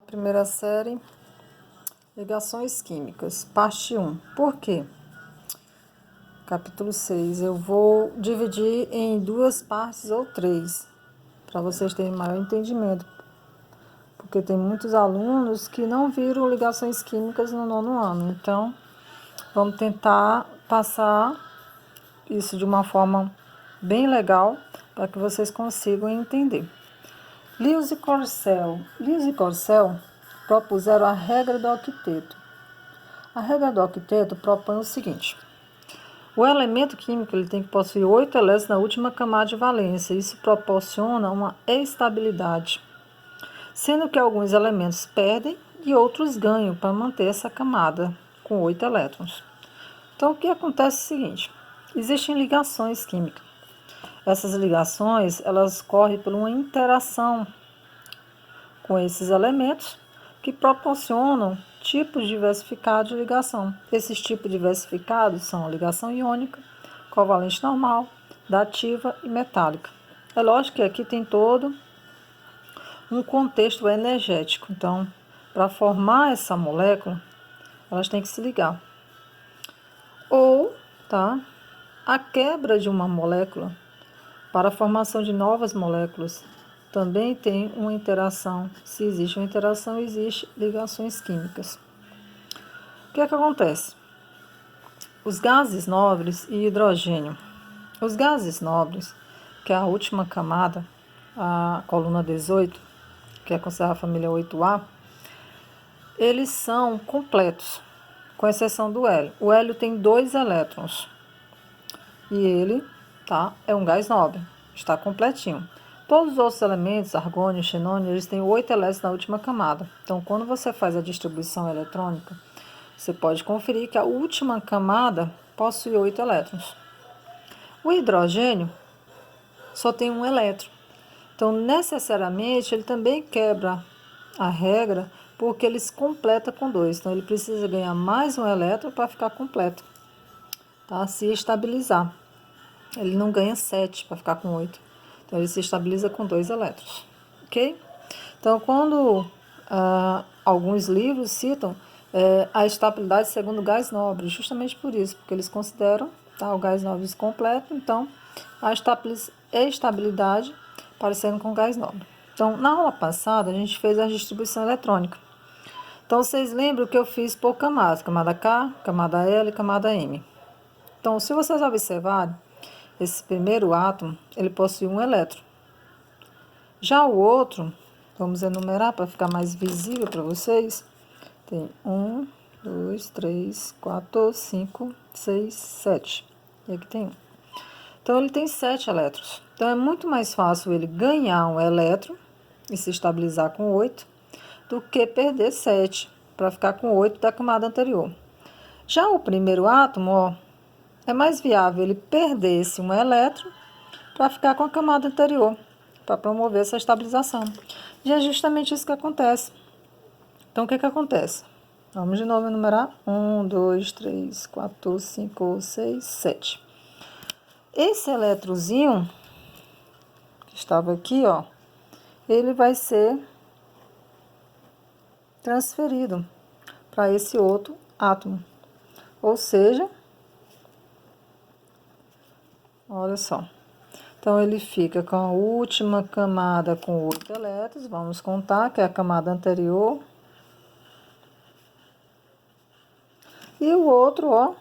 Primeira série, ligações químicas, parte 1. Por quê? Capítulo 6. Eu vou dividir em 2 partes ou 3, para vocês terem maior entendimento. Porque tem muitos alunos que não viram ligações químicas no 9º ano. Então, vamos tentar passar isso de uma forma bem legal, para que vocês consigam entender. Lewis e Corcel propuseram a regra do octeto. A regra do octeto propõe o seguinte: o elemento químico ele tem que possuir 8 elétrons na última camada de valência. Isso proporciona uma estabilidade, sendo que alguns elementos perdem e outros ganham para manter essa camada com 8 elétrons. Então, o que acontece é o seguinte: existem ligações químicas. Essas ligações elas correm por uma interação com esses elementos que proporcionam tipos diversificados de ligação. Esses tipos diversificados são a ligação iônica, covalente normal, dativa e metálica. É lógico que aqui tem todo um contexto energético. Então, para formar essa molécula, elas têm que se ligar. Ou, a quebra de uma molécula para a formação de novas moléculas também tem uma interação. Se existe uma interação, existem ligações químicas. O que é que acontece? Os gases nobres e hidrogênio. Os gases nobres, que é a última camada, a coluna 18, que é considerada a família 8A, eles são completos, com exceção do hélio. O hélio tem 2 elétrons e ele é um gás nobre, está completinho. Todos os outros elementos, argônio, xenônio, eles têm 8 elétrons na última camada. Então, quando você faz a distribuição eletrônica, você pode conferir que a última camada possui 8 elétrons. O hidrogênio só tem 1 elétron. Então, necessariamente, ele também quebra a regra, porque ele se completa com 2. Então, ele precisa ganhar mais 1 elétron para ficar completo, se estabilizar. Ele não ganha 7 para ficar com 8. Então, ele se estabiliza com 2 elétrons, ok? Então, quando alguns livros citam a estabilidade segundo o gás nobre, justamente por isso, porque eles consideram o gás nobre completo, então, a estabilidade parecendo com o gás nobre. Então, na aula passada, a gente fez a distribuição eletrônica. Então, vocês lembram que eu fiz por camadas, camada K, camada L e camada M. Então, se vocês observarem, esse primeiro átomo, ele possui 1 elétron. Já o outro, vamos enumerar para ficar mais visível para vocês, tem 1, 2, 3, 4, 5, 6, 7. E aqui tem 1. Então, ele tem 7 elétrons. Então, é muito mais fácil ele ganhar 1 elétron e se estabilizar com 8, do que perder 7 para ficar com 8 da camada anterior. Já o primeiro átomo, é mais viável ele perder esse 1 elétron para ficar com a camada anterior, para promover essa estabilização. E é justamente isso que acontece. Então, o que acontece? Vamos de novo enumerar. 1, 2, 3, 4, 5, 6, 7. Esse eletrozinho, que estava aqui, ele vai ser transferido para esse outro átomo. Ou seja, olha só. Então, ele fica com a última camada com 8 elétrons. Vamos contar que é a camada anterior. E o outro,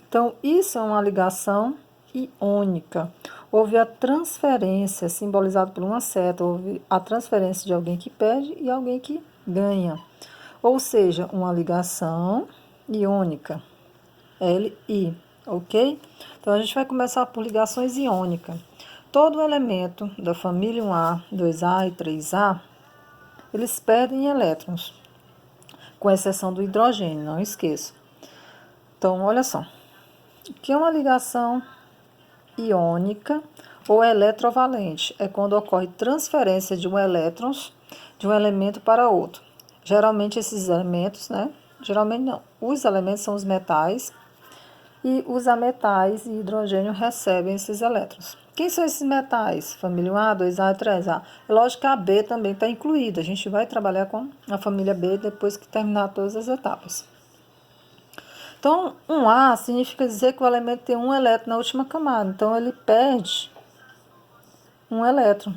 Então, isso é uma ligação iônica. Houve a transferência, simbolizada por uma seta. Houve a transferência de alguém que perde e alguém que ganha. Ou seja, uma ligação iônica. Li, ok? Então, a gente vai começar por ligações iônicas. Todo elemento da família 1A, 2A e 3A, eles perdem elétrons, com exceção do hidrogênio, não esqueça. Então, olha só. O que é uma ligação iônica ou eletrovalente? É quando ocorre transferência de um elétron de um elemento para outro. Geralmente, esses elementos, Geralmente não. Os elementos são os metais, e os ametais e hidrogênio recebem esses elétrons. Quem são esses metais? Família 1A, 2A e 3A. É lógico que a B também está incluída. A gente vai trabalhar com a família B depois que terminar todas as etapas. Então, 1A significa dizer que o elemento tem um elétron na última camada. Então, ele perde um elétron.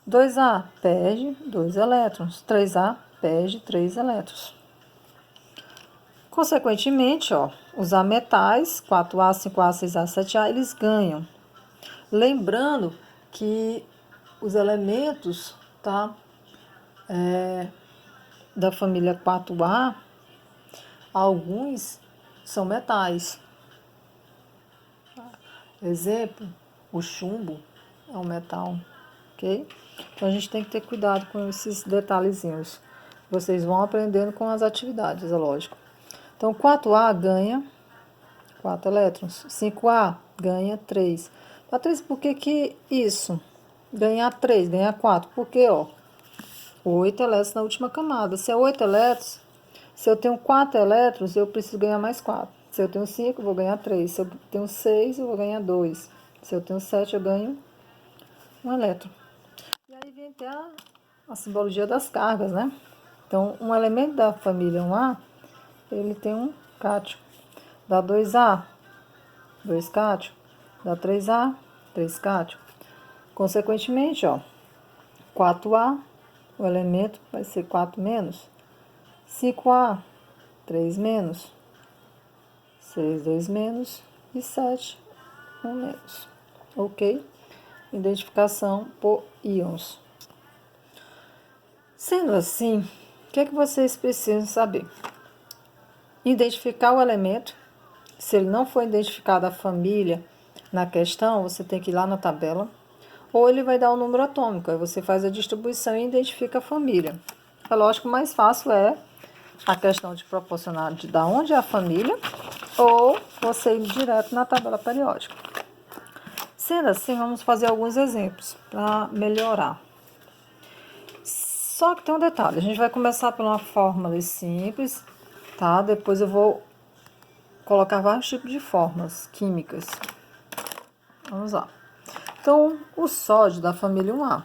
2A perde 2 elétrons. 3A perde 3 elétrons. Consequentemente, os ametais, 4A, 5A, 6A, 7A, eles ganham. Lembrando que os elementos, tá, da família 4A, alguns são metais. Exemplo, o chumbo é um metal, ok? Então a gente tem que ter cuidado com esses detalhezinhos. Vocês vão aprendendo com as atividades, é lógico. Então 4A ganha 4 elétrons, 5A ganha 3. Patrícia, por que isso? Ganhar 3, ganhar 4. Porque, 8 elétrons na última camada. Se é 8 elétrons, se eu tenho 4 elétrons, eu preciso ganhar mais 4. Se eu tenho 5, eu vou ganhar 3. Se eu tenho 6, eu vou ganhar 2. Se eu tenho 7, eu ganho 1 elétron. E aí vem até a simbologia das cargas, né? Então, um elemento da família 1A, ele tem um cátion. Da 2A, 2 cátion. Da 3A, 3 cátion. Consequentemente, 4A, o elemento vai ser 4 menos. 5A, 3 menos. 6, 2 menos. E 7, 1 menos. Ok? Identificação por íons. Sendo assim, o que vocês precisam saber? Identificar o elemento. Se ele não for identificado a família na questão, você tem que ir lá na tabela. Ou ele vai dar o número atômico. Aí você faz a distribuição e identifica a família. É lógico que o mais fácil é a questão de proporcionar de onde é a família, ou você ir direto na tabela periódica. Sendo assim, vamos fazer alguns exemplos para melhorar. Só que tem um detalhe, a gente vai começar por uma fórmula simples, tá? Depois eu vou colocar vários tipos de fórmulas químicas. Vamos lá. Então, o sódio da família 1A.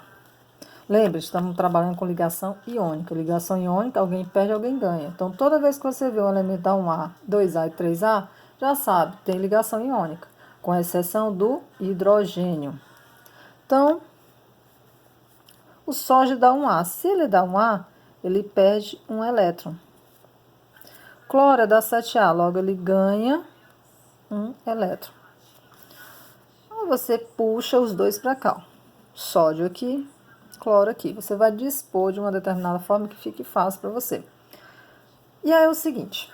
Lembre-se, estamos trabalhando com ligação iônica. Ligação iônica, alguém perde, alguém ganha. Então, toda vez que você vê um elemento da 1A, 2A e 3A, já sabe, tem ligação iônica, com exceção do hidrogênio. Então, o sódio dá 1A. Se ele dá 1A, ele perde um elétron. Cloro dá 7A, logo ele ganha um elétron. Aí você puxa os dois para cá. Sódio aqui, cloro aqui. Você vai dispor de uma determinada forma que fique fácil para você. E aí é o seguinte,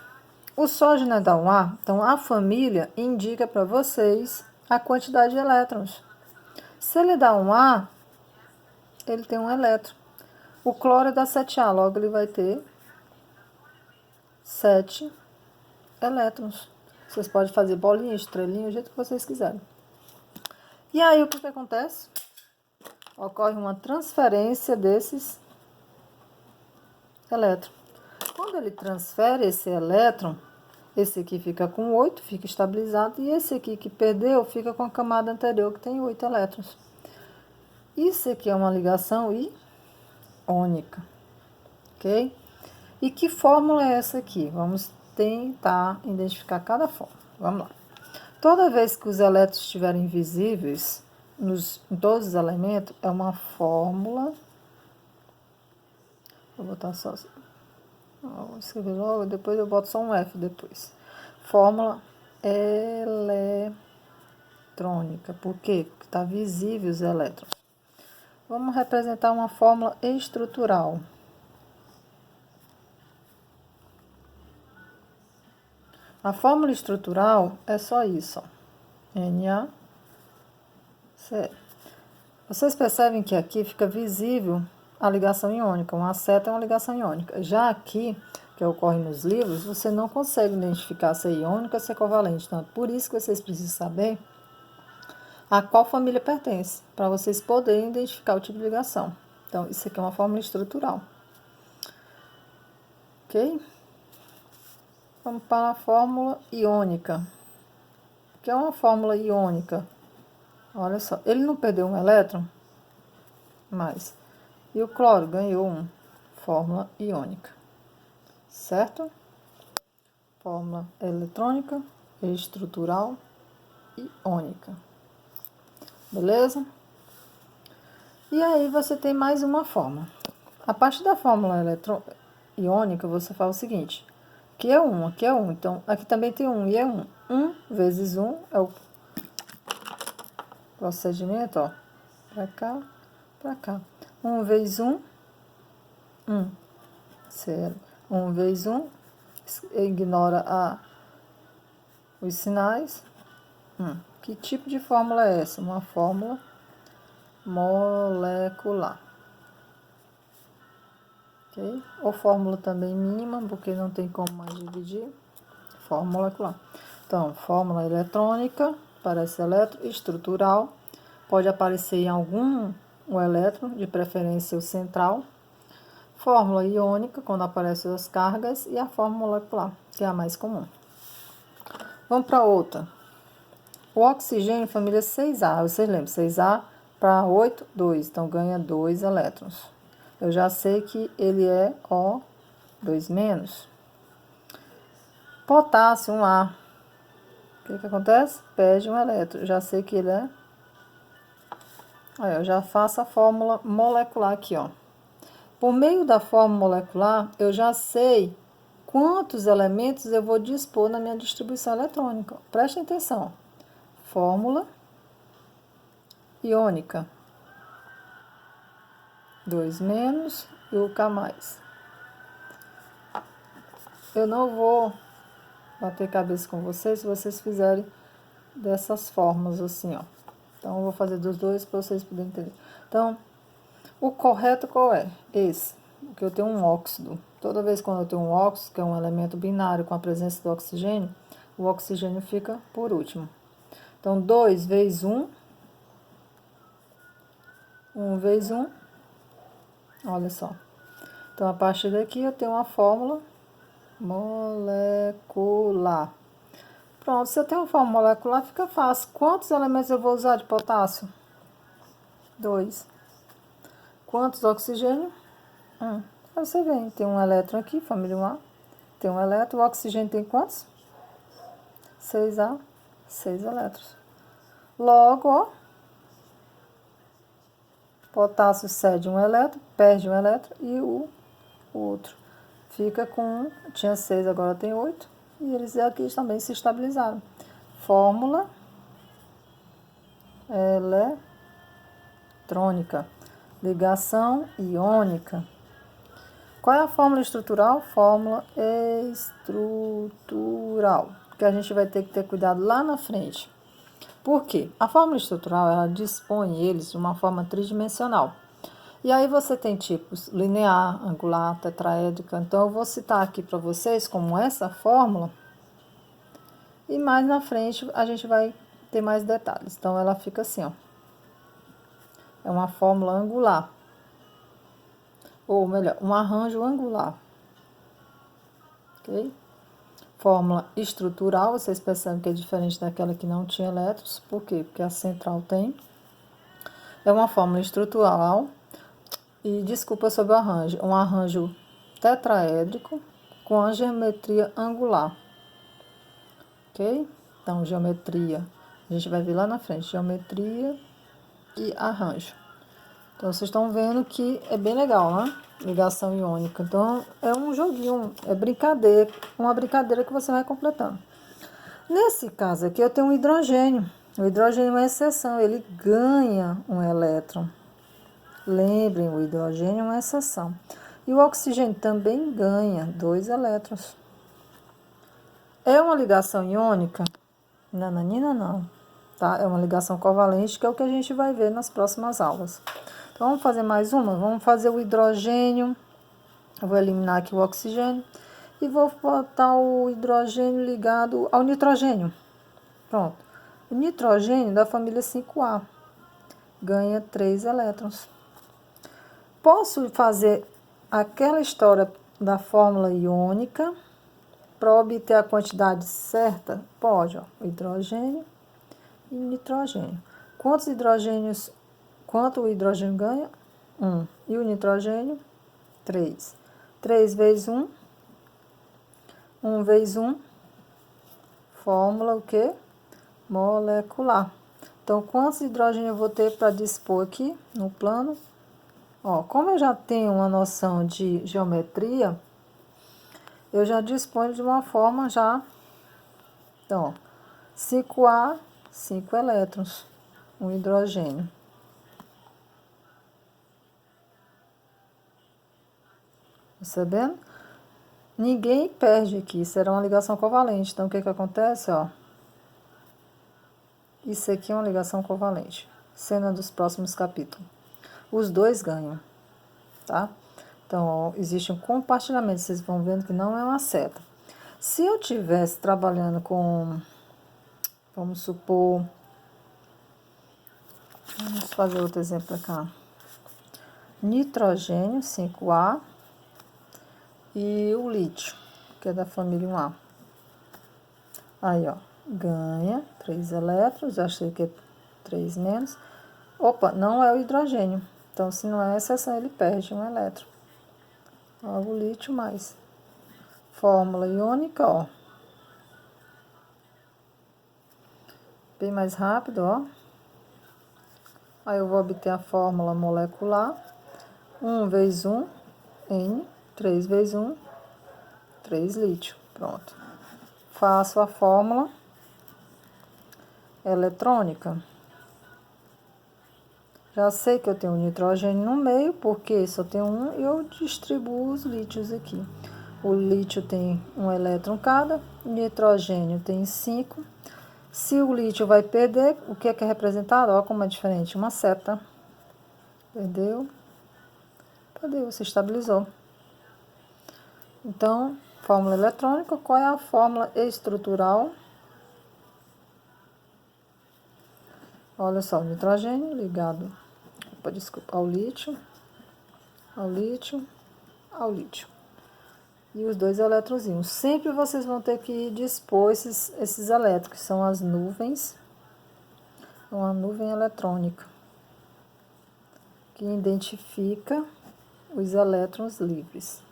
o sódio não dá 1A, então a família indica para vocês a quantidade de elétrons. Se ele dá 1A, ele tem um elétron. O cloro dá 7A, logo ele vai ter 7 elétrons. Vocês podem fazer bolinha, estrelinha, do jeito que vocês quiserem. E aí o que acontece? Ocorre uma transferência desses elétrons. Quando ele transfere esse elétron, esse aqui fica com 8, fica estabilizado, e esse aqui que perdeu fica com a camada anterior que tem 8 elétrons. Isso aqui é uma ligação iônica, ok? E que fórmula é essa aqui? Vamos tentar identificar cada fórmula. Vamos lá. Toda vez que os elétrons estiverem visíveis em todos os elementos, é uma fórmula. Vou botar só. Vou escrever logo, depois eu boto só um F depois. Fórmula eletrônica. Por quê? Porque está visível os elétrons. Vamos representar uma fórmula estrutural. A fórmula estrutural é só isso, NaCl. Vocês percebem que aqui fica visível a ligação iônica, um aceta é uma ligação iônica. Já aqui, que ocorre nos livros, você não consegue identificar se é iônica ou se é covalente. Então, por isso que vocês precisam saber a qual família pertence, para vocês poderem identificar o tipo de ligação. Então, isso aqui é uma fórmula estrutural. Ok? Vamos para a fórmula iônica. O que é uma fórmula iônica? Olha só, ele não perdeu um elétron, mas... E o cloro ganhou um. Fórmula iônica. Certo? Fórmula eletrônica, estrutural e iônica. Beleza? E aí você tem mais uma fórmula. A partir da fórmula iônica, você faz o seguinte. Aqui é 1, aqui é 1. Então, aqui também tem 1 e é 1. 1 vezes 1 é o procedimento, ó. Pra cá, pra cá. 1 vezes 1, 1. 0. 1 vezes 1, ignora os sinais. Que tipo de fórmula é essa? Uma fórmula molecular. Ok? Ou fórmula também mínima, porque não tem como mais dividir. Fórmula molecular. Então, fórmula eletrônica, parece elétron, estrutural. Pode aparecer em algum o elétron, de preferência o central. Fórmula iônica, quando aparecem as cargas. E a fórmula molecular, que é a mais comum. Vamos para outra. O oxigênio, família 6A. Vocês lembram? 6A para 8, 2. Então, ganha 2 elétrons. Eu já sei que ele é O2-. Potássio, 1A. O que acontece? Perde um elétron. Eu já sei que ele é... Aí, eu já faço a fórmula molecular aqui, ó. Por meio da fórmula molecular, eu já sei quantos elementos eu vou dispor na minha distribuição eletrônica. Prestem atenção. Fórmula iônica. 2- e o K+. Eu não vou bater cabeça com vocês se vocês fizerem dessas formas assim, ó. Então, eu vou fazer dos dois para vocês poderem entender. Então, o correto qual é? Esse, porque eu tenho um óxido. Toda vez quando eu tenho um óxido, que é um elemento binário com a presença do oxigênio, o oxigênio fica por último. Então, 2 vezes 1, 1 vezes 1, olha só. Então, a partir daqui eu tenho uma fórmula molecular. Pronto, se eu tenho uma fórmula molecular, fica fácil. Quantos elementos eu vou usar de potássio? 2. Quantos oxigênio? 1. Aí você vê, tem um elétron aqui, família 1A. Tem um elétron, o oxigênio tem quantos? 6A, 6 elétrons. Logo, ó, potássio cede um elétron, perde um elétron e o outro fica com, tinha 6, agora tem 8. E eles aqui também se estabilizaram. Fórmula eletrônica. Ligação iônica. Qual é a fórmula estrutural? Fórmula estrutural. Que a gente vai ter que ter cuidado lá na frente. Por quê? A fórmula estrutural, ela dispõe eles de uma forma tridimensional. E aí você tem tipos linear, angular, tetraédrica. Então, eu vou citar aqui para vocês como essa fórmula. E mais na frente a gente vai ter mais detalhes. Então, ela fica assim, ó. É uma fórmula angular. Ou melhor, um arranjo angular. Ok? Fórmula estrutural, vocês percebem que é diferente daquela que não tinha elétrons. Por quê? Porque a central tem. É uma fórmula estrutural. E desculpa sobre o arranjo. Um arranjo tetraédrico com a geometria angular. Ok? Então, geometria. A gente vai ver lá na frente. Geometria e arranjo. Então, vocês estão vendo que é bem legal, né? Ligação iônica. Então, é um joguinho, é brincadeira, uma brincadeira que você vai completando. Nesse caso aqui, eu tenho um hidrogênio. O hidrogênio é uma exceção, ele ganha um elétron. Lembrem, o hidrogênio é uma exceção. E o oxigênio também ganha 2 elétrons. É uma ligação iônica? Nananina, não. Tá? É uma ligação covalente, que é o que a gente vai ver nas próximas aulas. Então, vamos fazer mais uma? Vamos fazer o hidrogênio. Eu vou eliminar aqui o oxigênio. E vou botar o hidrogênio ligado ao nitrogênio. Pronto. O nitrogênio da família 5A ganha 3 elétrons. Posso fazer aquela história da fórmula iônica para obter a quantidade certa? Pode, ó. Hidrogênio e nitrogênio. Quanto o hidrogênio ganha? 1. E o nitrogênio? 3. 3 vezes 1. 1 vezes 1. Fórmula o quê? Molecular. Então, quantos hidrogênio eu vou ter para dispor aqui no plano? Ó, como eu já tenho uma noção de geometria, eu já disponho de uma forma já. Então, ó, 5A, 5 elétrons, um hidrogênio. Percebendo? Ninguém perde aqui, será uma ligação covalente. Então, o que que acontece, ó? Isso aqui é uma ligação covalente. Cena dos próximos capítulos. Os dois ganham, tá? Então, ó, existe um compartilhamento. Vocês vão vendo que não é uma seta. Se eu tivesse trabalhando com, vamos supor, vamos fazer outro exemplo cá. Nitrogênio, 5A, e o lítio, que é da família 1A. Aí, ó, ganha 3 elétrons, já achei que é 3 menos. Opa, não é o hidrogênio. Então, se não é essa seção, ele perde um elétron. Logo, o lítio mais. Fórmula iônica, ó. Bem mais rápido, ó. Aí eu vou obter a fórmula molecular. 1 vezes 1, N. 3 vezes 1, 3 lítio. Pronto. Faço a fórmula eletrônica. Já sei que eu tenho nitrogênio no meio, porque só tem um, e eu distribuo os lítios aqui. O lítio tem um elétron cada, o nitrogênio tem 5. Se o lítio vai perder, o que é representado? Olha como é diferente, uma seta. Perdeu, se estabilizou. Então, fórmula eletrônica, qual é a fórmula estrutural? Olha só, o nitrogênio ligado, ao lítio, ao lítio, ao lítio. E os dois elétronzinhos. Sempre vocês vão ter que dispor esses elétrons, que são as nuvens, uma nuvem eletrônica, que identifica os elétrons livres.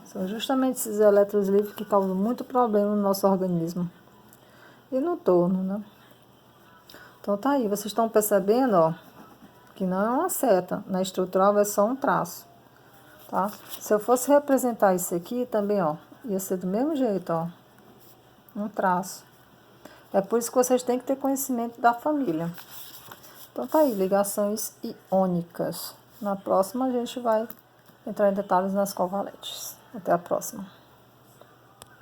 São justamente esses elétrons livres que causam muito problema no nosso organismo e no torno, né? Então tá aí, vocês estão percebendo, ó, que não é uma seta, na estrutural é só um traço, tá? Se eu fosse representar isso aqui também, ó, ia ser do mesmo jeito, ó, um traço. É por isso que vocês têm que ter conhecimento da família. Então tá aí, ligações iônicas. Na próxima a gente vai entrar em detalhes nas covalentes. Até a próxima.